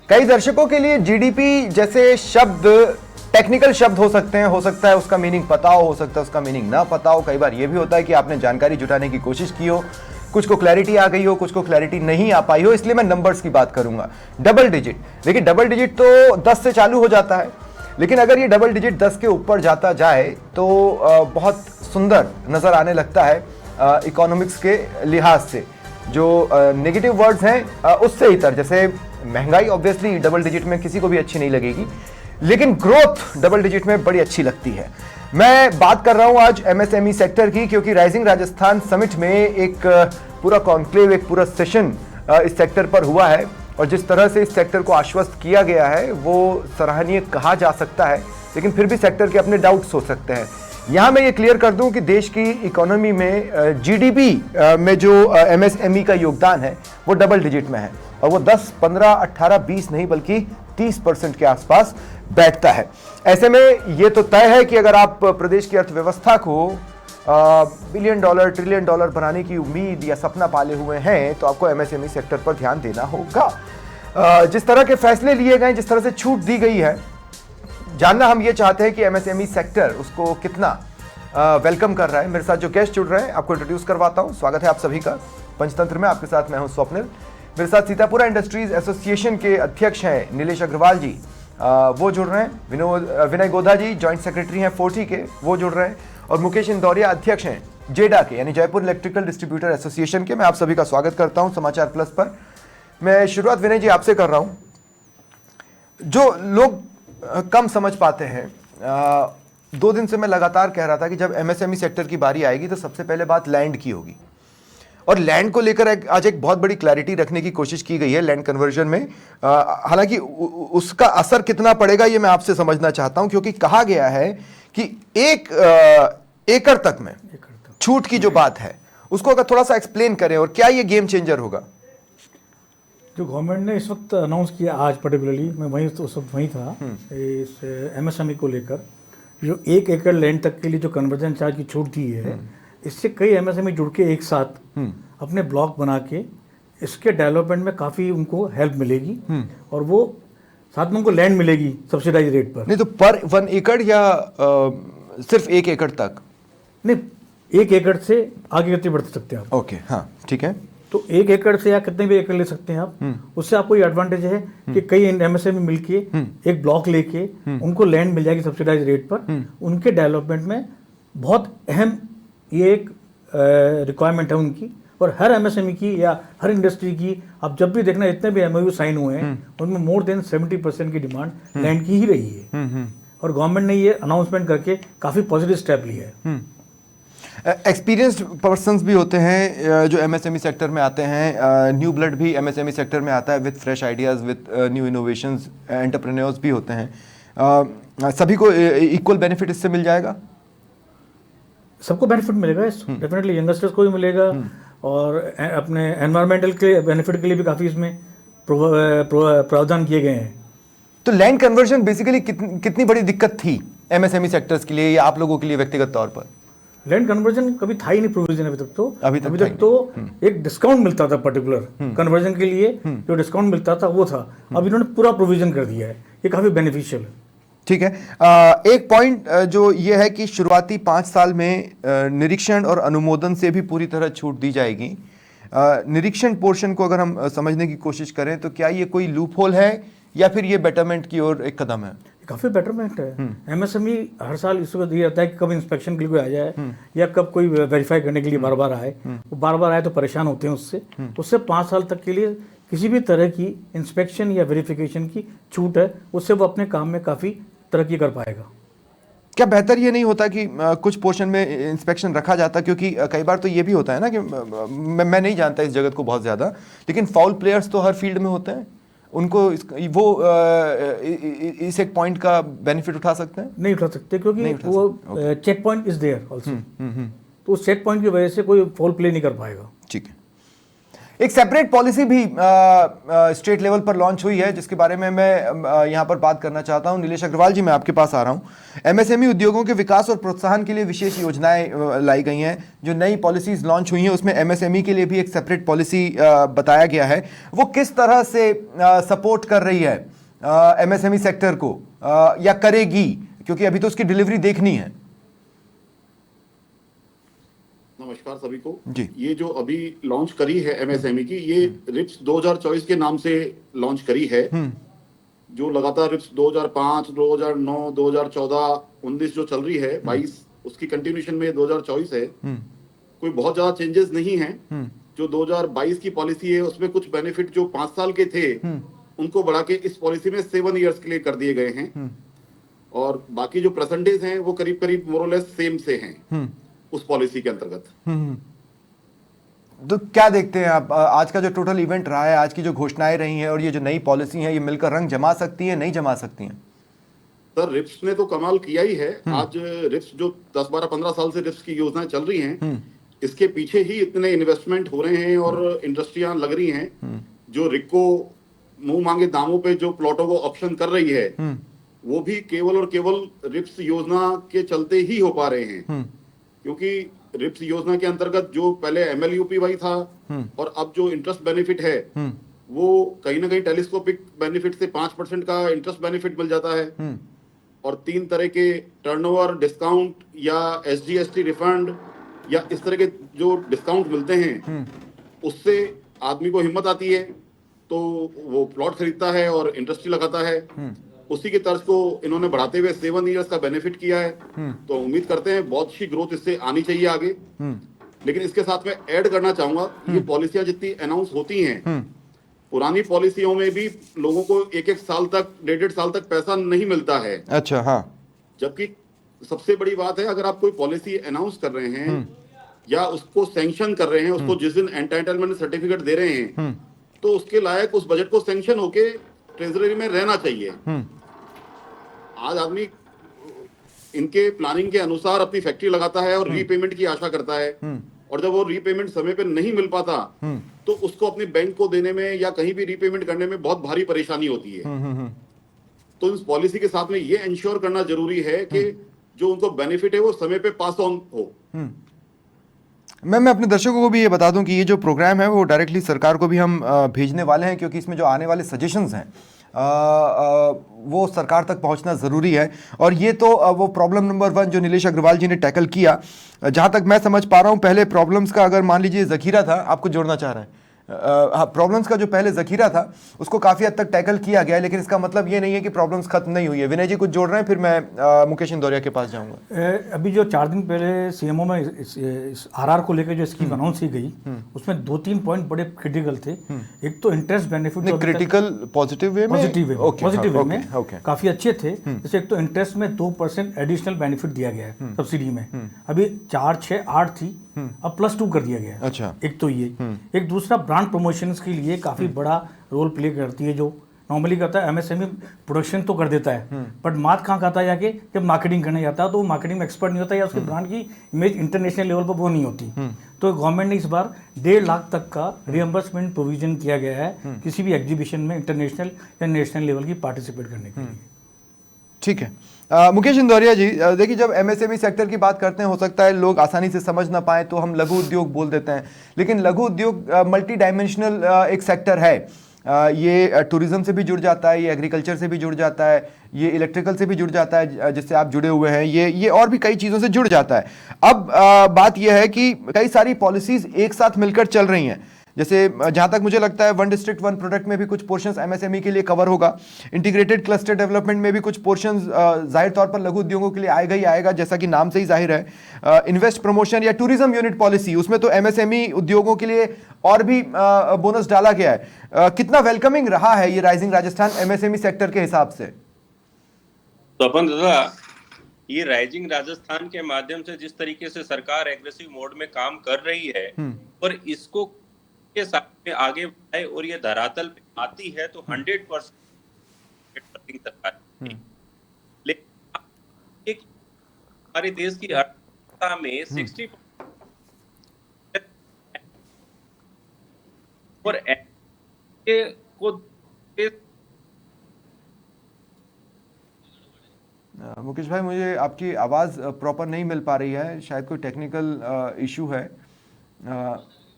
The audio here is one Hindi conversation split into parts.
कई दर्शकों के लिए जीडीपी जैसे शब्द टेक्निकल शब्द हो सकते हैं, हो सकता है उसका मीनिंग पता हो सकता है उसका मीनिंग ना पता हो। कई बार यह भी होता है कि आपने जानकारी जुटाने की कोशिश की हो, कुछ को क्लैरिटी आ गई हो, कुछ को क्लैरिटी नहीं आ पाई हो, इसलिए मैं नंबर्स की बात करूंगा। डबल डिजिट, देखिए डबल डिजिट तो 10 से चालू हो जाता है, लेकिन अगर ये डबल डिजिट 10 के ऊपर जाता जाए तो बहुत सुंदर नजर आने लगता है इकोनॉमिक्स के लिहाज से। जो नेगेटिव वर्ड्स हैं उससे इतर, जैसे महंगाई ऑब्वियसली डबल डिजिट में किसी को भी अच्छी नहीं लगेगी, लेकिन ग्रोथ डबल डिजिट में बड़ी अच्छी लगती है। मैं बात कर रहा हूं आज एमएसएमई सेक्टर की, क्योंकि राइजिंग राजस्थान समिट में एक पूरा कॉन्क्लेव, एक पूरा सेशन इस सेक्टर पर हुआ है, और जिस तरह से इस सेक्टर को आश्वस्त किया गया है वो सराहनीय कहा जा सकता है, लेकिन फिर भी सेक्टर के अपने डाउट्स हो सकते हैं। यहां मैं ये क्लियर कर दूं कि देश की इकोनॉमी में जीडीपी में जो एमएसएमई का योगदान है वो डबल डिजिट में है, और वो 10, 15, 18, 20 नहीं बल्कि 30% के आसपास बैठता है। ऐसे में ये तो तय है कि अगर आप प्रदेश की अर्थव्यवस्था को बिलियन डॉलर, ट्रिलियन डॉलर बनाने की उम्मीद या सपना पाले हुए हैं तो आपको एमएसएमई सेक्टर पर ध्यान देना होगा। जिस तरह के फैसले लिए गए, जिस तरह से छूट दी गई है, जानना हम ये चाहते हैं कि एमएसएमई सेक्टर उसको कितना वेलकम कर रहा है। मेरे साथ जो गेस्ट जुड़ रहे हैं आपको इंट्रोड्यूस करवाता हूं। स्वागत है आप सभी का पंचतंत्र में। आपके साथ मैं हूं स्वप्निल। मेरे साथ सीतापुरा इंडस्ट्रीज एसोसिएशन के अध्यक्ष हैं नीलेश अग्रवाल जी, वो जुड़ रहे हैं। विनय गोधा जी जॉइंट सेक्रेटरी हैं फोर्टी के, वो जुड़ रहे हैं। और मुकेश इंदौरिया अध्यक्ष हैं जेडा के, यानी जयपुर इलेक्ट्रिकल डिस्ट्रीब्यूटर एसोसिएशन के। मैं आप सभी का स्वागत करता हूं समाचार प्लस पर। मैं शुरुआत विनय जी आपसे कर रहा हूं। जो लोग कम समझ पाते हैं, 2 दिन से मैं लगातार कह रहा था कि जब एमएसएमई सेक्टर की बारी आएगी तो सबसे पहले बात लैंड की होगी, और लैंड को लेकर आज एक बहुत बड़ी क्लैरिटी रखने की कोशिश की गई है लैंड कन्वर्जन में। हालांकि उसका असर कितना पड़ेगा ये मैं आपसे समझना चाहता हूं, क्योंकि कहा गया है कि 1 एकड़ तक में छूट की जो बात है उसको अगर थोड़ा सा एक्सप्लेन करें, और क्या ये गेम चेंजर होगा? जो गवर्नमेंट ने इस वक्त अनाउंस किया आज, पर्टिकुलरली मैं वहीं तो उस वक्त वहीं था, इस एमएसएमई को लेकर जो 1 एकड़ लैंड तक के लिए जो कन्वर्जन चार्ज की छूट दी है, इससे कई एमएसएमई जुड़ के एक साथ अपने ब्लॉक बना के इसके डेवलपमेंट में काफ़ी उनको हेल्प मिलेगी, और वो साथ में उनको लैंड मिलेगी सब्सिडाइज रेट पर। नहीं तो पर 1 एकड़ या सिर्फ 1 एकड़ तक? नहीं, 1 एकड़ से आगे कितने बढ़ सकते हैं आप। ओके, हाँ ठीक है। तो 1 एकड़ से या कितने भी एकड़ ले सकते हैं आप। उससे आपको ये एडवांटेज है कि कई एमएसएमई मिलके एक ब्लॉक लेके उनको लैंड मिल जाएगी सब्सिडाइज रेट पर। उनके डेवलपमेंट में बहुत अहम ये एक रिक्वायरमेंट है उनकी, और हर एमएसएमई की या हर इंडस्ट्री की आप जब भी देखना, इतने भी एमओयू साइन हुए हैं उनमें मोर देन 70% की डिमांड लैंड की ही रही है, और गवर्नमेंट ने ये अनाउंसमेंट करके काफ़ी पॉजिटिव स्टेप लिया है। एक्सपीरियंस्ड पर्सन्स भी होते हैं जो एमएसएमई सेक्टर में आते हैं, न्यू ब्लड भी एमएसएमई सेक्टर में आता है with fresh ideas, with new innovations, entrepreneurs भी होते हैं। सभी को इक्वल बेनिफिट इससे मिल जाएगा? सबको बेनिफिट मिलेगा, डेफिनेटली यंगस्टर्स को भी मिलेगा, और अपने एनवायरमेंटल के बेनिफिट के लिए भी काफ़ी इसमें प्रावधान किए गए हैं। तो लैंड कन्वर्जन बेसिकली कितनी बड़ी दिक्कत थी एमएसएमई सेक्टर्स के लिए या आप लोगों के लिए व्यक्तिगत तौर पर? लैंड कन्वर्जन कभी था ही नहीं प्रोविजन अभी तक तो एक डिस्काउंट मिलता था पर्टिकुलर कन्वर्जन के लिए, जो डिस्काउंट मिलता था वो था। अब इन्होंने पूरा प्रोविजन कर दिया है, ये काफ़ी बेनिफिशियल है। ठीक है। एक पॉइंट जो ये है कि शुरुआती 5 साल में निरीक्षण और अनुमोदन से भी पूरी तरह छूट दी जाएगी। निरीक्षण पोर्शन को अगर हम समझने की कोशिश करें तो क्या ये कोई लूप होल है या फिर ये बेटरमेंट की ओर एक कदम है? काफ़ी बेटरमेंट है। एमएसएमई हर साल इसको ये रहता है कि कब इंस्पेक्शन के लिए कोई आ जाए या कब कोई वेरीफाई करने के लिए बार बार आए। वो बार बार आए तो परेशान होते हैं उससे 5 साल तक के लिए किसी भी तरह की इंस्पेक्शन या वेरिफिकेशन की छूट है, उससे वो अपने काम में काफ़ी तरक्की कर पाएगा। क्या बेहतर ये नहीं होता कि कुछ पोर्शन में इंस्पेक्शन रखा जाता? क्योंकि कई बार तो ये भी होता है ना कि मैं नहीं जानता इस जगत को बहुत ज़्यादा, लेकिन फाउल प्लेयर्स तो हर फील्ड में होते हैं, उनको वो इस एक पॉइंट का बेनिफिट उठा सकते हैं? नहीं उठा सकते, क्योंकि वो check point is there also, तो उस चेक पॉइंट की वजह से कोई फाउल प्ले नहीं कर पाएगा। ठीक है। एक सेपरेट पॉलिसी भी स्टेट लेवल पर लॉन्च हुई है, जिसके बारे में मैं यहां पर बात करना चाहता हूं। नीलेश अग्रवाल जी, मैं आपके पास आ रहा हूं। एमएसएमई उद्योगों के विकास और प्रोत्साहन के लिए विशेष योजनाएं लाई गई हैं। जो नई पॉलिसीज लॉन्च हुई हैं उसमें एमएसएमई के लिए भी एक सेपरेट पॉलिसी बताया गया है। वो किस तरह से सपोर्ट कर रही है एमएसएमई सेक्टर को, या करेगी, क्योंकि अभी तो उसकी डिलीवरी देखनी है। नमस्कार सभी को जी। ये जो अभी लॉन्च करी है एमएसएमई की, ये रिप्स 2024 के नाम से लॉन्च करी है। जो लगातार रिप्स 2005, 2009, 2014, 19 जो चल रही है, 22 उसकी कंटिन्यूशन में 2024 है। कोई बहुत ज्यादा चेंजेस नहीं है। जो 2022 की पॉलिसी है उसमें कुछ बेनिफिट जो 5 साल के थे उनको बढ़ा के इस पॉलिसी में 7 इयर्स के लिए कर दिए गए हैं। और बाकी जो परसेंटेज हैं वो करीब करीब मोरलेस सेम से हैं उस पॉलिसी के अंतर्गत। तो क्या देखते हैं आप, आज का जो टोटल इवेंट रहा है, आज की जो घोषणाएं रही हैं और ये जो नई पॉलिसी है, ये मिलकर रंग जमा सकती हैं, नहीं जमा सकती हैं? सर, रिप्स ने तो कमाल किया ही है। आज रिप्स जो 10, 12, 15 साल से रिप्स की योजनाएं चल रही हैं, इसके पीछे ही इतने इन्वेस्टमेंट हो रहे हैं और इंडस्ट्रियां लग रही हैं। जो रिको मुंह मांगे दामों पे जो प्लॉटों को ऑप्शन कर रही है, वो भी केवल और केवल रिप्स योजना के चलते ही हो पा रहे हैं। क्योंकि रिप्स योजना के अंतर्गत जो पहले MLUPY था और अब जो इंटरेस्ट बेनिफिट है, वो कहीं ना कहीं टेलीस्कोपिक बेनिफिट से 5% का इंटरेस्ट बेनिफिट मिल जाता है। और 3 तरह के टर्नओवर डिस्काउंट या SGST रिफंड या इस तरह के जो डिस्काउंट मिलते हैं, उससे आदमी को हिम्मत आती है, तो वो प्लॉट खरीदता है और इंडस्ट्री लगाता है। उसी की तर्ज को इन्होंने बढ़ाते हुए 7 इयर्स का बेनिफिट किया है। तो उम्मीद करते हैं बहुत सी ग्रोथ इससे आनी चाहिए आगे। लेकिन इसके साथ में ऐड करना चाहूंगा, ये पॉलिसियां जितनी अनाउंस होती हैं, पुरानी पॉलिसियों में भी लोगों को 1-1 साल तक, 1.5 साल तक पैसा नहीं मिलता है। अच्छा, हाँ। जबकि सबसे बड़ी बात है, अगर आप कोई पॉलिसी अनाउंस कर रहे हैं या उसको सैंक्शन कर रहे हैं, उसको जिस दिन एंटाइटलमेंट सर्टिफिकेट दे रहे हैं, तो उसके लायक उस बजट को सैंक्शन होके ट्रेजरी में रहना चाहिए। आज आदमी इनके प्लानिंग के अनुसार अपनी फैक्ट्री लगाता है और रीपेमेंट की आशा करता है, और जब वो रीपेमेंट समय पे नहीं मिल पाता तो उसको अपने बैंक को देने में या कहीं भी रीपेमेंट करने में बहुत भारी परेशानी होती है। तो इस पॉलिसी के साथ में ये इंश्योर करना जरूरी है कि जो उनको बेनिफिट है वो समय पे पास ऑन हो। मैं अपने दर्शकों को भी ये बता दूं कि ये जो प्रोग्राम है वो डायरेक्टली सरकार को भी हम भेजने वाले हैं, क्योंकि इसमें जो आने वाले सजेशंस हैं वो सरकार तक पहुंचना ज़रूरी है। और ये तो वो प्रॉब्लम नंबर 1 जो नीलेश अग्रवाल जी ने टैकल किया, जहां तक मैं समझ पा रहा हूं, पहले प्रॉब्लम्स का अगर मान लीजिए ज़खीरा था, आपको जोड़ना चाह रहा है, प्रॉब्लम्स का जो पहले ज़खीरा था उसको काफ़ी हद तक टैकल किया गया है, लेकिन इसका मतलब ये नहीं है कि प्रॉब्लम्स खत्म नहीं हुई है। विनय जी कुछ जोड़ रहे हैं, फिर मैं मुकेश इंदौरिया के पास जाऊंगा। अभी जो 4 दिन पहले सीएमओ में इस RR को लेकर जो स्कीम अनाउंस की गई, उसमें 2-3 पॉइंट बड़े क्रिटिकल थे। एक तो interest benefit, critical positive way में, पॉजिटिव वे में काफी अच्छे थे। जैसे एक तो इंटरेस्ट में 2% एडिशनल बेनिफिट दिया गया है सब्सिडी में। अभी 4, 6, 8 थी, अब +2 कर दिया गया है। अच्छा। एक तो ये, एक दूसरा ब्रांड प्रमोशंस के लिए काफी बड़ा रोल प्ले करती है। जो नॉर्मली करता है एमएसएमई, प्रोडक्शन तो कर देता है, बट मात कहाँ खाता है जाके, जब मार्केटिंग करने जाता है तो वो मार्केटिंग में एक्सपर्ट नहीं होता, या उसके ब्रांड की इमेज इंटरनेशनल लेवल पर वो नहीं होती। तो गवर्नमेंट ने इस बार 1.5 लाख तक का रियम्बर्समेंट प्रोविजन किया गया है किसी भी एग्जीबिशन में इंटरनेशनल या नेशनल लेवल की पार्टिसिपेट करने के लिए। ठीक है। मुकेश इंदौरिया जी, देखिए जब एमएसएमई सेक्टर की बात करते हैं, हो सकता है लोग आसानी से समझ ना पाए तो हम लघु उद्योग बोल देते हैं, लेकिन लघु उद्योग मल्टी डायमेंशनल एक सेक्टर है। ये टूरिज्म से भी जुड़ जाता है, ये एग्रीकल्चर से भी जुड़ जाता है, ये इलेक्ट्रिकल से भी जुड़ जाता है जिससे आप जुड़े हुए हैं, ये और भी कई चीज़ों से जुड़ जाता है। अब बात यह है कि कई सारी पॉलिसीज़ एक साथ मिलकर चल रही हैं। जैसे जहां तक मुझे लगता है 1 डिस्ट्रिक्ट 1 प्रोडक्ट में भी कुछ पोर्शंस एमएसएमई के लिए कवर होगा। इंटीग्रेटेड क्लस्टर डेवलपमेंट में भी कुछ पोर्शंस जाहिर तौर पर लघु उद्योगों के लिए आएगा ही आएगा, जैसा कि नाम से ही जाहिर है। इन्वेस्ट प्रमोशन या टूरिज्म यूनिट पॉलिसी, उसमें तो एमएसएमई उद्योगों के लिए और भी बोनस डाला गया है। कितना वेलकमिंग रहा है ये राइजिंग राजस्थान एमएसएमई सेक्टर के हिसाब से? तपन दादा, ये राइजिंग राजस्थान के माध्यम से जिस तरीके से सरकार एग्रेसिव मोड में काम कर रही है और इसको के साथ में आगे बढ़ाए और ये धरातल पे आती है तो 100% सरकार। लेकिन हमारे देश की अर्थव्यवस्था में 60 और ऐसे को मुकेश भाई, मुझे आपकी आवाज़ प्रॉपर नहीं मिल पा रही है, शायद कोई टेक्निकल इशू है।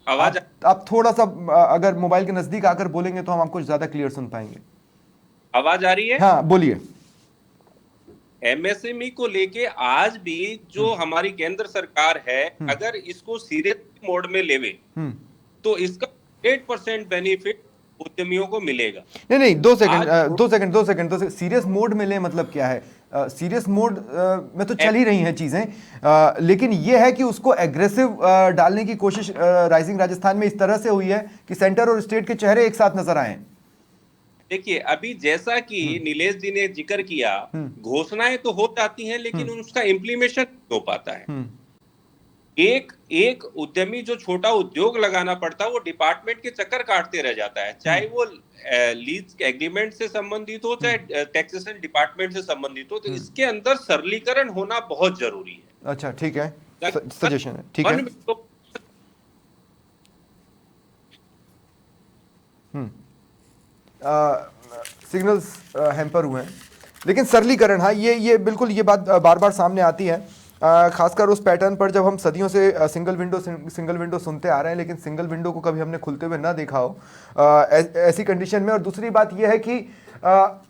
आवाज आप थोड़ा सा अगर मोबाइल के नज़दीक आकर बोलेंगे तो हम आपको ज़्यादा क्लियर सुन पाएंगे। आवाज आ रही है? हाँ, बोलिए। एमएसएमई को लेके आज भी जो हमारी केंद्र सरकार है, अगर इसको सीरियस मोड में लेवे तो इसका 8% बेनिफिट उद्यमियों को मिलेगा। नहीं, 2 सेकंड। सीरियस मोड में ले मतलब क्या है? सीरियस मोड में तो चल ही रही हैं चीजें, लेकिन यह है कि उसको एग्रेसिव डालने की कोशिश राइजिंग राजस्थान में इस तरह से हुई है कि सेंटर और स्टेट के चेहरे एक साथ नजर आए। देखिए, अभी जैसा कि नीलेश जी ने जिक्र किया, घोषणाएं तो हो जाती हैं लेकिन उसका इम्प्लीमेशन नहीं हो पाता है। एक उद्यमी जो छोटा उद्योग लगाना पड़ता है वो डिपार्टमेंट के चक्कर काटते रह जाता है, चाहे वो लीज एग्रीमेंट से संबंधित हो चाहे टैक्सेशन डिपार्टमेंट से संबंधित हो। तो इसके अंदर सरलीकरण होना बहुत जरूरी है। अच्छा, ठीक है, सजेशन है, ठीक है। सिग्नल्स हैम्पर हुए हैं, लेकिन सरलीकरण, हाँ, ये बिल्कुल ये बात बार बार सामने आती है, खासकर उस पैटर्न पर जब हम सदियों से सिंगल विंडो सुनते आ रहे हैं, लेकिन सिंगल विंडो को कभी हमने खुलते हुए ना देखा हो ऐसी कंडीशन में। और दूसरी बात यह है कि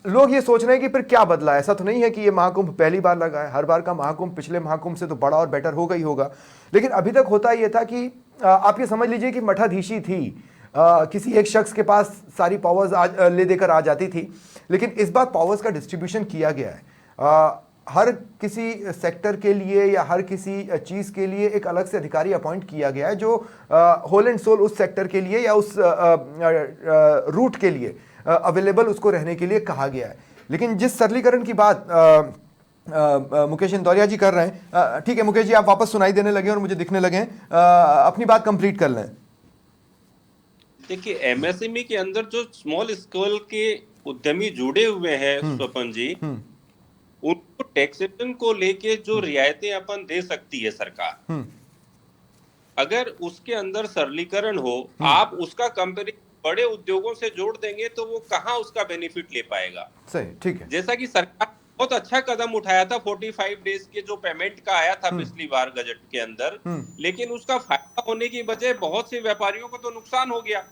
लोग ये सोच रहे हैं कि फिर क्या बदला। ऐसा तो नहीं है कि ये महाकुंभ पहली बार लगा है, हर बार का महाकुंभ पिछले महाकुंभ से तो बड़ा और बेटर होगा ही होगा। लेकिन अभी तक होता ये था कि आप ये समझ लीजिए कि मठाधीशी थी, किसी एक शख्स के पास सारी पावर्स ले देकर आ जाती थी, लेकिन इस बार पावर्स का डिस्ट्रीब्यूशन किया गया है। हर किसी सेक्टर के लिए या हर किसी चीज़ के लिए एक अलग से अधिकारी अपॉइंट किया गया है, जो होल एंड सोल उस सेक्टर के लिए या उस रूट के लिए अवेलेबल उसको रहने के लिए कहा गया है। लेकिन जिस सरलीकरण की बात मुकेश इंदौरिया जी कर रहे हैं, ठीक है मुकेश जी, आप वापस सुनाई देने लगे और मुझे दिखने लगे, अपनी बात कंप्लीट कर लें। देखिए, एमएसएमई के अंदर जो स्मॉल स्केल के उद्यमी जुड़े हुए हैं स्वपन जी, उनको टैक्सेशन को लेके जो रियायतें अपन दे सकती है सरकार, अगर उसके अंदर सरलीकरण हो, आप उसका कंपेरिजन बड़े उद्योगों से जोड़ देंगे तो वो कहां उसका बेनिफिट ले पाएगा। सही, ठीक है। जैसा कि सरकार बहुत अच्छा कदम उठाया था 45 डेज के जो पेमेंट का आया था पिछली बार बजट के अंदर, लेकिन उसका फायदा होने की बजाय बहुत से व्यापारियों को तो नुकसान हो गया।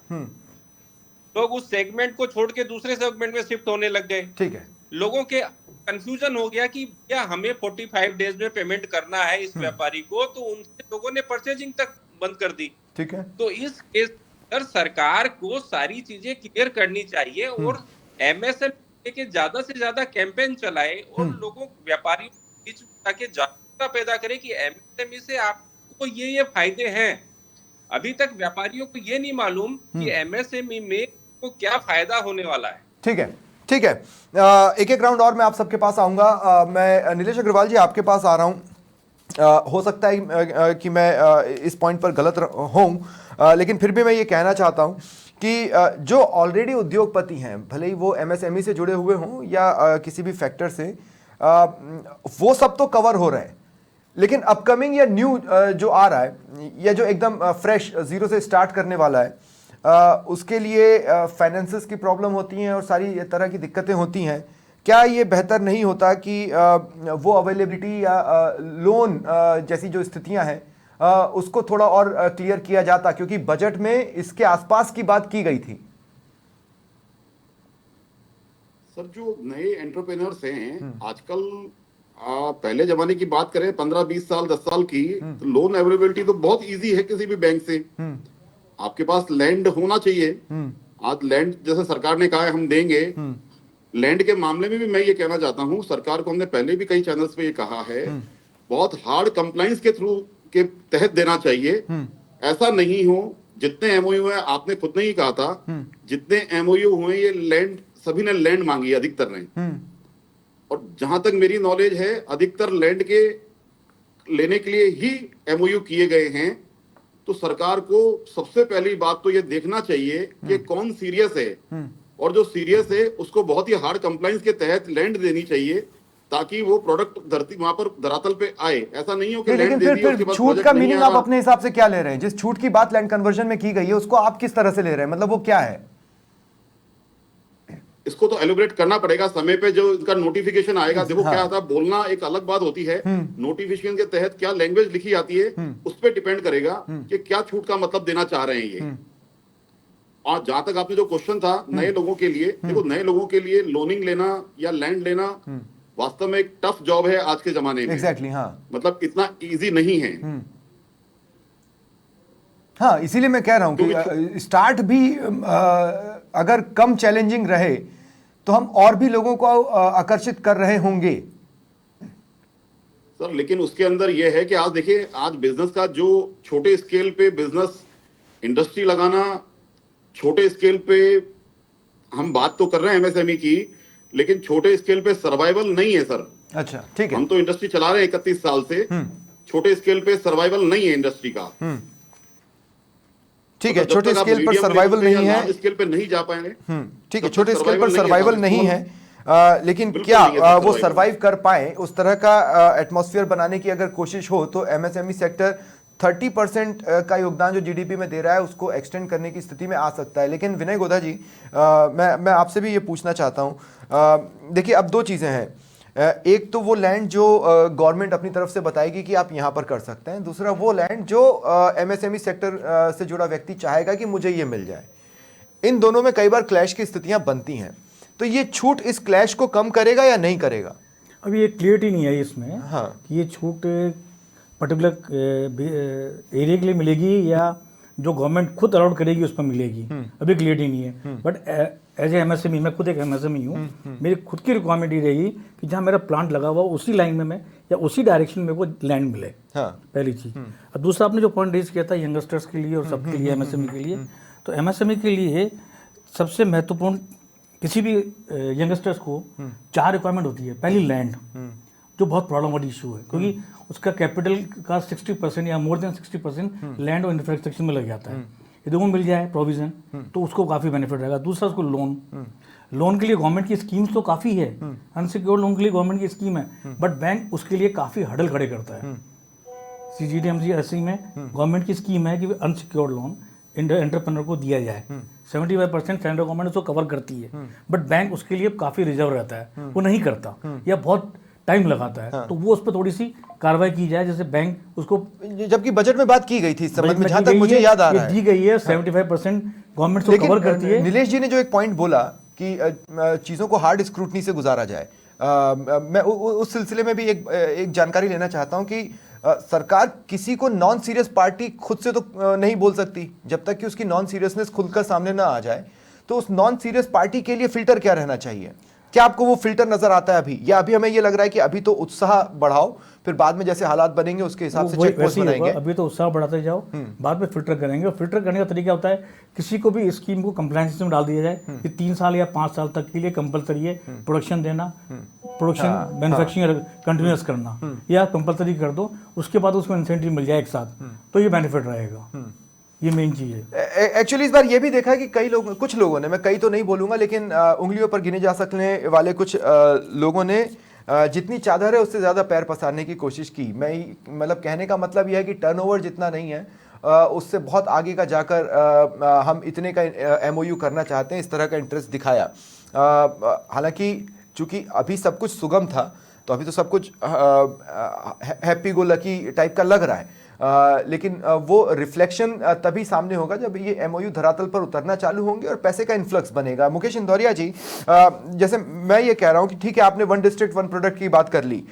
लोग उस सेगमेंट को छोड़ के दूसरे सेगमेंट में शिफ्ट होने लग गए। ठीक है, लोगों के कंफ्यूजन हो गया कि क्या हमें 45 डेज में पेमेंट करना है इस व्यापारी को, तो उनसे लोगों ने परचेजिंग तक बंद कर दी। ठीक है, तो इस केस पर सरकार को सारी चीजें क्लियर करनी चाहिए और एमएसएमई के ज्यादा से ज्यादा कैंपेन चलाए और लोगों व्यापारियों के बीच ताकि जागरूकता पैदा करे कि एमएसएमई से आपको ये फायदे हैं। अभी तक व्यापारियों को ये नहीं मालूम कि एमएसएमई में को क्या फायदा होने वाला है। ठीक है, ठीक है, एक एक राउंड और मैं आप सबके पास आऊंगा। मैं नीलेश अग्रवाल जी आपके पास आ रहा हूं। हो सकता है कि मैं इस पॉइंट पर गलत हूं, लेकिन फिर भी मैं ये कहना चाहता हूं कि जो ऑलरेडी उद्योगपति हैं, भले ही वो एमएसएमई से जुड़े हुए हों या किसी भी फैक्टर से, वो सब तो कवर हो रहे हैं, लेकिन अपकमिंग या न्यू जो आ रहा है या जो एकदम फ्रेश जीरो से स्टार्ट करने वाला है, उसके लिए फाइनेंसेस की प्रॉब्लम होती हैं और सारी तरह की दिक्कतें होती हैं। क्या ये बेहतर नहीं होता कि वो अवेलेबिलिटी या लोन जैसी जो स्थितियां हैं उसको थोड़ा और क्लियर किया जाता, क्योंकि बजट में इसके आसपास की बात की गई थी। सर, जो नए एंटरप्रेन्योर्स हैं आजकल, पहले जमाने की बात करें 15-20 साल 10 साल की, तो लोन अवेलेबिलिटी तो बहुत इजी है किसी भी बैंक से। आपके पास लैंड होना चाहिए। आज लैंड जैसे सरकार ने कहा है हम देंगे, लैंड के मामले में भी मैं ये कहना चाहता हूँ, सरकार को हमने पहले भी कई चैनल्स पे ये कहा है, बहुत हार्ड कंप्लाइंस के थ्रू के तहत देना चाहिए। ऐसा नहीं हो जितने एमओयू है, आपने खुद ने ही कहा था, जितने एमओयू हुए ये लैंड सभी ने लैंड मांगी, अधिकतर ने। और जहां तक मेरी नॉलेज है, अधिकतर लैंड के लेने के लिए ही एमओयू किए गए हैं। तो सरकार को सबसे पहली बात तो ये देखना चाहिए कि कौन सीरियस है, और जो सीरियस है उसको बहुत ही हार्ड कंप्लाइंस के तहत लैंड देनी चाहिए। ताकि वो प्रोडक्ट धरती वहां पर धरातल पे आए। ऐसा नहीं हो कि लेकिन लैंड दे दी, उसके फिर बाद छूट प्रोजेक्ट का नहीं मीनिंग आ आप रहा। अपने हिसाब से क्या ले रहे हैं? जिस छूट की बात लैंड कन्वर्जन में की गई है उसको आप किस तरह से ले रहे हैं? मतलब वो क्या है? इसको तो एलोबरेट करना पड़ेगा समय पे, जो इसका नोटिफिकेशन आएगा। देखो हाँ। क्या था, बोलना एक अलग बात होती है, नोटिफिकेशन के तहत क्या लैंग्वेज लिखी जाती है उस पर डिपेंड करेगा कि क्या छूट का मतलब देना चाह रहे हैं ये। और जहां तक आपने जो क्वेश्चन था नए लोगों के लिए, देखो नए लोगों के लिए लोनिंग लेना या लैंड लेना वास्तव में एक टफ जॉब है आज के जमाने में। एग्जैक्टली हाँ। मतलब इतना इजी नहीं है। हाँ, इसीलिए मैं कह रहा हूं कि स्टार्ट भी अगर कम चैलेंजिंग रहे तो हम और भी लोगों को आकर्षित कर रहे होंगे। सर लेकिन उसके अंदर यह है कि आज देखिए, आज बिजनेस का जो छोटे स्केल पे बिजनेस इंडस्ट्री लगाना, छोटे स्केल पे हम बात तो कर रहे हैं एमएसएमई की, लेकिन छोटे स्केल पे सर्वाइवल नहीं है सर। अच्छा ठीक है। हम तो इंडस्ट्री चला रहे हैं 31 साल से, छोटे स्केल पे सर्वाइवल नहीं है इंडस्ट्री का। ठीक है, मतलब जब छोटे तक आप स्केल पर मीडियम सर्वाइवल लेवल पे या नहीं है। लार्ज स्केल पे नहीं जा पाएंगे। ठीक है, तब तक छोटे स्केल पर survival नहीं है सर्वाइवल सर, नहीं small- है, लेकिन बिल्कुल क्या नहीं है सर वो survival। सरवाइव कर पाए उस तरह का एटमॉस्फेयर बनाने की अगर कोशिश हो तो एमएसएमई सेक्टर 30% का योगदान जो जीडीपी में दे रहा है उसको एक्सटेंड करने की स्थिति में आ सकता है। लेकिन विनय गोधा जी, मैं आपसे भी ये पूछना चाहता हूँ। देखिए अब दो चीज़ें हैं, एक तो वो लैंड जो गवर्नमेंट अपनी तरफ से बताएगी कि आप यहाँ पर कर सकते हैं, दूसरा वो लैंड जो एमएसएमई सेक्टर से जुड़ा व्यक्ति चाहेगा कि मुझे ये मिल जाए। इन दोनों में कई बार क्लैश की स्थितियां बनती हैं, तो ये छूट इस क्लैश को कम करेगा या नहीं करेगा? अभी ये क्लियरिटी नहीं है इसमें। हाँ। कि ये छूट पर्टिकुलर एरिया के लिए मिलेगी या जो गवर्नमेंट खुद अलाउड करेगी उस पर मिलेगी, अभी क्लियरिटी नहीं है। बट एज ए एमएसएमई, मैं खुद एक एमएसएमई हूँ, मेरी खुद की रिक्वायरमेंट ये रहेगी कि जहाँ मेरा प्लांट लगा हुआ उसी लाइन में मैं या उसी डायरेक्शन में वो लैंड मिले। हाँ। पहली चीज़। और दूसरा आपने जो पॉइंट रेज किया था यंगस्टर्स के लिए और सबके लिए, एमएसएमई के लिए, तो एमएसएमई के लिए सबसे महत्वपूर्ण किसी भी यंगस्टर्स को 4 रिक्वायरमेंट होती है। पहली लैंड, जो बहुत प्रॉब्लम वाली इशू है, क्योंकि उसका कैपिटल का 60% या मोर देन 60% लैंड और इंफ्रास्ट्रक्चर में लग जाता है। यदि वो मिल जाए प्रोविजन तो उसको काफ़ी बेनिफिट रहेगा। दूसरा उसको लोन के लिए गवर्नमेंट की स्कीम्स तो काफ़ी है, अनसिक्योर्ड लोन के लिए गवर्नमेंट की स्कीम है, बट बैंक उसके लिए काफ़ी हडल खड़े करता है। CGTMSE ऐसे में गवर्नमेंट की स्कीम है कि अनसिक्योर्ड लोन एंटरप्रेन्योर को दिया जाए। 75% सेंट्रल गवर्नमेंट उसको कवर करती है, बट बैंक उसके लिए काफ़ी रिजर्व रहता है, वो नहीं करता या बहुत टाइम लगाता है। तो वो उस पर थोड़ी सी कार्रवाई की जाए, जैसे बैंक उसको, जबकि बचट में बात की गई थी इस संबंध में, बजट जहां में तक दी मुझे गई है, याद आ रहा ये है। दी गई है 75% गवर्नमेंट उसको कवर करती है। नीलेश जी ने जो एक पॉइंट बोला कि चीज़ों को हार्ड स्क्रूटनी से गुजारा जाए, मैं उस सिलसिले में भी एक जानकारी लेना चाहता हूं कि सरकार किसी को नॉन सीरियस पार्टी खुद से तो नहीं बोल सकती जब तक कि उसकी नॉन सीरियसनेस खुलकर सामने ना आ जाए। तो उस नॉन सीरियस पार्टी के लिए फिल्टर क्या रहना चाहिए? क्या आपको वो फिल्टर नजर आता है अभी, या अभी हमें ये लग रहा है कि अभी तो उत्साह बढ़ाओ, फिर बाद में जैसे हालात बनेंगे उसके हिसाब से चेक पोस्ट बनाएंगे? अभी तो उत्साह बढ़ाते जाओ, बाद में फिल्टर करेंगे। और फिल्टर करने का तरीका होता है, किसी को भी स्कीम को कंप्लायंस सिस्टम में डाल दिया जाए कि 3 साल या 5 साल तक के लिए कंपलसरी है प्रोडक्शन देना, प्रोडक्शन मैन्युफैक्चरिंग कंटिन्यूस करना, या कंपलसरी कर दो, उसके बाद उसको इंसेंटिव मिल जाए एक साथ, तो ये बेनिफिट रहेगा। ये मेन चीज है। एक्चुअली इस बार ये भी देखा है कि कुछ लोगों ने, मैं कई तो नहीं बोलूंगा लेकिन उंगलियों पर गिने जा सकने वाले कुछ लोगों ने जितनी चादर है उससे ज़्यादा पैर पसारने की कोशिश की। मतलब कहने का मतलब यह है कि टर्नओवर जितना नहीं है उससे बहुत आगे का जाकर हम इतने का MOU करना चाहते हैं, इस तरह का इंटरेस्ट दिखाया। हालांकि चूंकि अभी सब कुछ सुगम था तो अभी तो सब कुछ हैप्पी गो लकी टाइप का लग रहा है, लेकिन वो रिफ्लेक्शन तभी सामने होगा जब ये MOU धरातल पर उतरना चालू होंगे और पैसे का इन्फ्लक्स बनेगा। मुकेश इंदौरिया जी, जैसे मैं ये कह रहा हूँ कि ठीक है आपने 1 डिस्ट्रिक्ट 1 प्रोडक्ट की बात कर ली,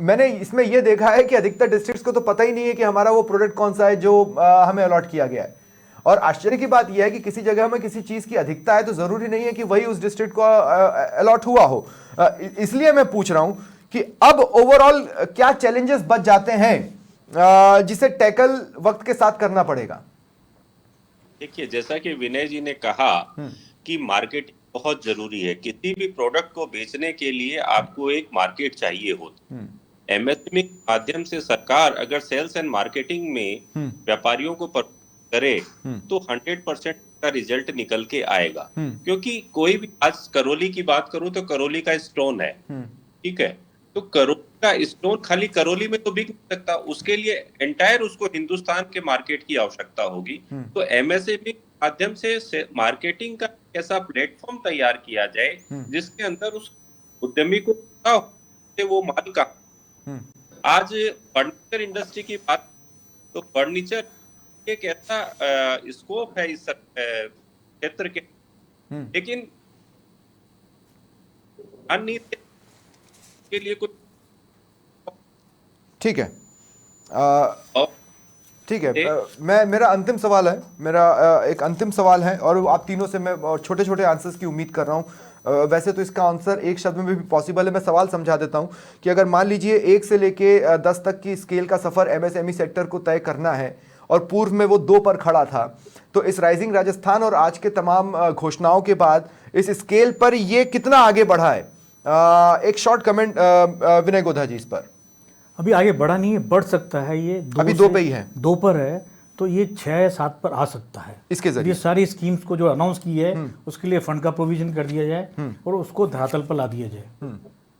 मैंने इसमें यह देखा है कि अधिकतर डिस्ट्रिक्ट्स को तो पता ही नहीं है कि हमारा वो प्रोडक्ट कौन सा है जो हमें अलॉट किया गया है। और आश्चर्य की बात यह है कि किसी जगह में किसी चीज की अधिकता है तो जरूरी नहीं है कि वही उस डिस्ट्रिक्ट को अलॉट हुआ हो। इसलिए मैं पूछ रहा हूं कि अब ओवरऑल क्या चैलेंजेस बच जाते हैं जिसे टैकल वक्त के साथ करना पड़ेगा? देखिए, जैसा कि विनय जी ने कहा कि मार्केटिंग बहुत जरूरी है। किसी भी प्रोडक्ट को बेचने के लिए आपको एक मार्केट चाहिए होती। MSME के माध्यम से सरकार अगर सेल्स एंड मार्केटिंग में व्यापारियों को करे तो 100% का रिजल्ट निकल के आएगा। क्योंकि कोई भी, आज करौली की बात करूं तो करौली का स्टोन है, ठीक है, तो करौली का स्टोन खाली करौली में तो बिक नहीं सकता, उसके लिए एंटायर उसको हिंदुस्तान के मार्केट की आवश्यकता होगी। तो एमएसएमई माध्यम से मार्केटिंग का ऐसा प्लेटफॉर्म तैयार किया जाए जिसके अंदर उस उद्यमी को पता हो कि वो माल का। आज फर्नीचर इंडस्ट्री की बात, तो फर्नीचर एक ऐसा स्कोप है इस क्षेत्र के, लेकिन अन्य के लिए कुछ ठीक है। और ठीक है, मेरा अंतिम सवाल है, मेरा एक अंतिम सवाल है और आप तीनों से मैं छोटे छोटे आंसर्स की उम्मीद कर रहा हूँ। वैसे तो इसका आंसर एक शब्द में भी पॉसिबल है, मैं सवाल समझा देता हूँ कि अगर मान लीजिए 1 से लेके 10 तक की स्केल का सफ़र एमएसएमई सेक्टर को तय करना है और पूर्व में वो 2 पर खड़ा था, तो इस राइजिंग राजस्थान और आज के तमाम घोषणाओं के बाद इस स्केल पर ये कितना आगे बढ़ा है? एक शॉर्ट कमेंट विनय गोधा जी इस पर। अभी आगे बढ़ा नहीं है, बढ़ सकता है। ये अभी 2 पे ही है, 2 पर है, तो ये 6 या 7 पर आ सकता है। इसके जरिए ये सारी स्कीम्स को जो अनाउंस की है उसके लिए फंड का प्रोविजन कर दिया जाए और उसको धरातल पर ला दिया जाए।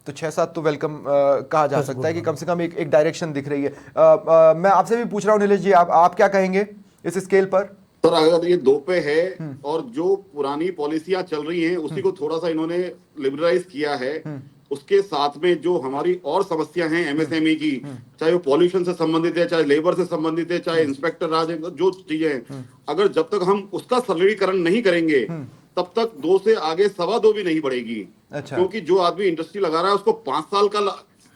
तो 6-7 तो वेलकम कहा जा सकता है कि कम से कम एक डायरेक्शन दिख रही है। मैं आपसे भी पूछ रहा हूँ नीलेश जी, आप क्या कहेंगे इस स्केल पर? सर अगर ये 2 पे है और जो पुरानी पॉलिसियां चल रही हैं उसी को थोड़ा सा इन्होंने लिबरलाइज किया है, उसके साथ में जो हमारी और समस्या हैं एमएसएमई की, चाहे वो पॉल्यूशन से संबंधित है, चाहे लेबर से संबंधित है, चाहे इंस्पेक्टर राज है, जो चीजें हैं, अगर जब तक हम उसका सरलीकरण नहीं करेंगे तब तक 2 से आगे 2.25 भी नहीं बढ़ेगी। अच्छा। क्योंकि जो आदमी इंडस्ट्री लगा रहा है उसको 5 साल का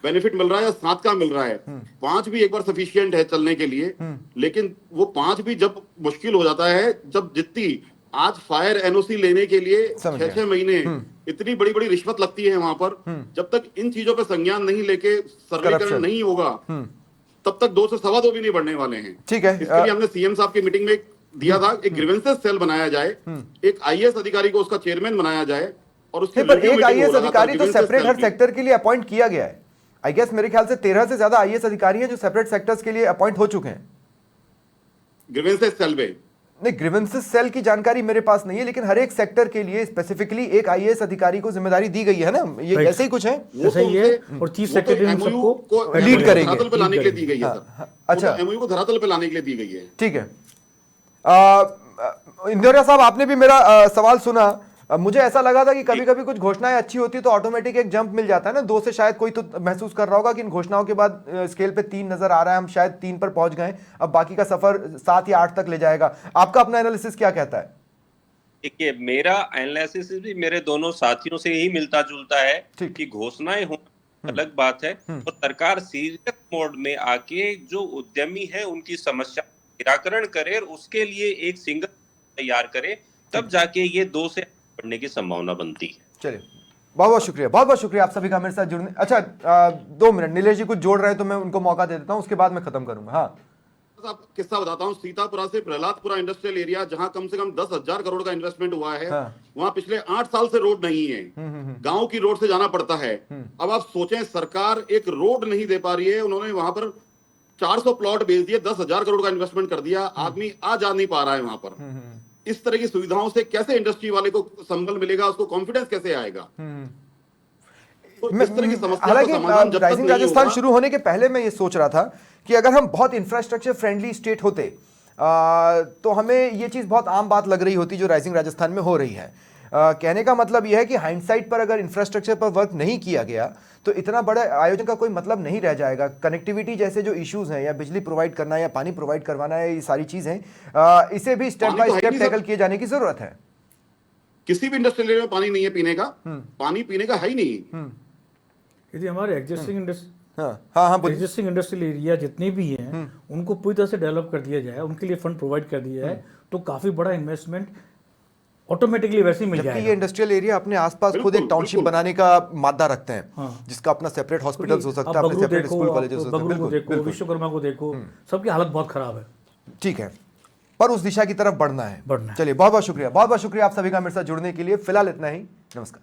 बेनिफिट मिल रहा है या 7 का मिल रहा है। 5 भी एक बार सफिशियंट है चलने के लिए, लेकिन वो 5 भी जब मुश्किल हो जाता है, जब जितनी आज फायर एनओसी लेने के लिए 6-6 महीने इतनी बड़ी बड़ी रिश्वत लगती है वहां पर, जब तक इन चीजों पे संज्ञान नहीं लेके सरलीकरण नहीं होगा तब तक 2 से 2.25 भी नहीं बढ़ने वाले हैं। ठीक है, इसके लिए हमने सीएम साहब की मीटिंग में दिया था, एक ग्रीवेंसेस सेल बनाया जाए, एक आईएएस अधिकारी को उसका चेयरमैन बनाया जाए और उसके पर एक आईएएस अधिकारी तो सेपरेट हर सेक्टर के लिए अपॉइंट किया गया है। आई गेस मेरे ख्याल से 13 से ज्यादा आईएएस अधिकारी हैं जो सेपरेट सेक्टर्स के लिए अपॉइंट हो चुके हैं ग्रीवेंसेस सेल में। नहीं, ग्रीवेंसेस सेल की जानकारी मेरे पास नहीं है, लेकिन हर एक सेक्टर के लिए स्पेसिफिकली एक आईएएस अधिकारी को जिम्मेदारी दी गई है ना, ये ऐसे ही कुछ है। ऐसा ही है, और चीफ सेक्रेटरी इन सबको लीड करेंगे, धरातल पे लाने के लिए दी गई है सर। अच्छा, एमओयू को धरातल पे लाने के लिए दी गई है। ठीक है। इंदौरिया साहब, आपने भी मेरा सवाल सुना। मुझे ऐसा लगा था कि कभी कभी कुछ घोषणाएं अच्छी होती तो ऑटोमेटिक एक जंप मिल जाता है ना 2 से। शायद कोई तो महसूस कर रहा होगा कि इन घोषणाओं के बाद स्केल पे 3 नजर आ रहा है, हम शायद 3 पर पहुंच गए, अब बाकी का सफर 7 या 8 तक ले जाएगा। आपका अपना एनालिसिस क्या कहता है? देखिए, मेरा एनालिसिस भी मेरे दोनों साथियों से ही मिलता जुलता है कि घोषणाएं हो अलग बात है, और सरकार सीरियस मोड में आके जो उद्यमी है उनकी समस्या निराकरण करे, उसके लिए एक सिंगल तैयार करे, तब जाके ये 2 से बढ़ने की संभावना बनती है। चलिए, बहुत बहुत शुक्रिया, बहुत बहुत शुक्रिया आप सभी का मेरे साथ जुड़ने। अच्छा, 2 मिनट, नीलेश जी कुछ जोड़ रहे हैं तो मैं उनको मौका दे देता हूं, उसके बाद मैं खत्म करूंगा। हाँ, आप किस्सा बताता हूँ। सीतापुरा से प्रहलादपुरा इंडस्ट्रियल एरिया, जहां कम से कम 10,000 करोड़ का इन्वेस्टमेंट हुआ है, वहां पिछले 8 साल से रोड नहीं है, गांव की रोड से जाना पड़ता है। अब आप सोचें, सरकार एक रोड नहीं दे पा रही है, उन्होंने वहां पर 400 प्लॉट बेच दिए, 10,000 करोड़ का इन्वेस्टमेंट कर दिया, आदमी आ जा नहीं पा रहा है वहां पर। इस तरह की सुविधाओं से कैसे इंडस्ट्री वाले को संबल मिलेगा, उसको कॉन्फिडेंस कैसे आएगा? तो इस तरह की समस्या का समाधान जब तक राइजिंग नहीं राजस्थान होगा। शुरू होने के पहले मैं ये सोच रहा था कि अगर हम बहुत इंफ्रास्ट्रक्चर फ्रेंडली स्टेट होते तो हमें ये चीज़ बहुत आम बात लग रही होती जो राइजिंग राजस्थान में हो रही है। कहने का मतलब यह है कि हाइंडसाइट पर अगर इंफ्रास्ट्रक्चर पर वर्क नहीं किया गया तो इतना बड़ा आयोजन का कोई मतलब नहीं रह जाएगा। कनेक्टिविटी जैसे जो इश्यूज हैं, या बिजली प्रोवाइड करना या पानी प्रोवाइड करवाना है, ये सारी चीज़ें इसे भी स्टेप बाय स्टेप टैकल किए जाने की जरूरत है। किसी भी इंडस्ट्रियल एरिया में पानी नहीं है पीने का, पानी पीने का है ही नहीं। यदि हमारे एग्जिस्टिंग एग्जिस्टिंग इंडस्ट्रियल एरिया जितने भी हैं उनको पूरी तरह से डेवलप कर दिया जाए, उनके लिए फंड प्रोवाइड कर दिया जाए, तो काफी बड़ा इन्वेस्टमेंट ऑटोमेटिकली वैसे ही मिल जाएगा। ये इंडस्ट्रियल एरिया अपने आसपास खुद एक टाउनशिप बनाने का मादा रखते हैं, जिसका अपना सेपरेट हॉस्पिटल्स हो सकता है, अपने सेपरेट स्कूल कॉलेजेस हो सकते हैं। बगरू को देखो, विश्वकर्मा को देखो, सबकी हालत बहुत खराब है। ठीक है, पर उस दिशा की तरफ बढ़ना है। चलिए, बहुत बहुत शुक्रिया, बहुत बहुत शुक्रिया आप सभी का मेरे साथ जुड़ने के लिए। फिलहाल इतना ही, नमस्कार।